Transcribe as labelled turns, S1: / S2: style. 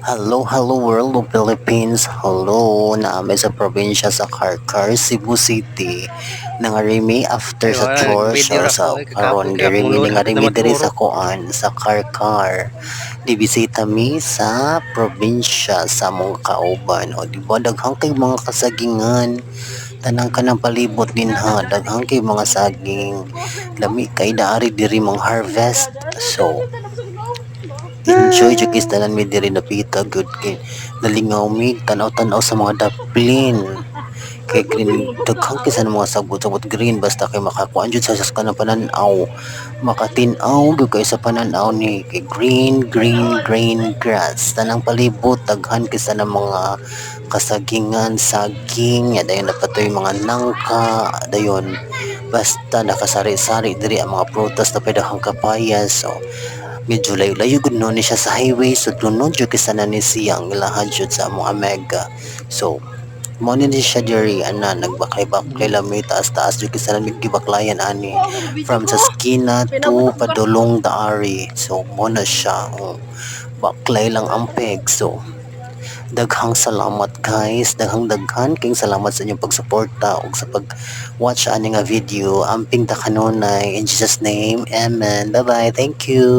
S1: Hello world of Philippines. Hello, naamay sa probinsya sa Carcar, Cebu City. Nangarimi after
S2: Ayo,
S1: sa church
S2: nag-video
S1: or
S2: ra ko.
S1: sa
S2: Ay, kagapon
S1: karon
S2: kaya akong
S1: girimi
S2: load.
S1: ni
S2: Hapit na
S1: ngarimi diri
S2: maduro.
S1: sa kuan sa Carcar. Dibisita mi sa probinsya sa mong kauban. O di ba daghang kay mga kasagingan. Tanang kanang palibot din ha. Daghang kay mga saging. Lami kay daari diri mong harvest. So, enjoy jud guys tanan mi diri napita good kay nalingaw mi tanaw-tanaw sa mga daplin kay green daghang kay sa mga sabot-sabot green basta kay makakuan jud sa kanang panan-aw makatin-aw gyud kay sa panan-aw ni kay green grass tanang palibot daghan kay sa mga kasagingan saging dayon napatoy mga nangka dayon basta nakasari-sari diri ang mga prutas na pedahang kapayas so medyo layo-layo gud no ni siya sa highway so tunod jud kisana ni siyang ilahan jud sa among Omega so mo ni siya diri ana nagbakay-bakay lami taas-taas jud kisana gibaklayan ani from sa skina to padulong daari so mo na siya baklay lang ang peg so daghang salamat guys daghang king salamat sa inyong pagsuporta ug sa pag-watch ani nga video amping ta kanunay in Jesus name amen bye bye thank you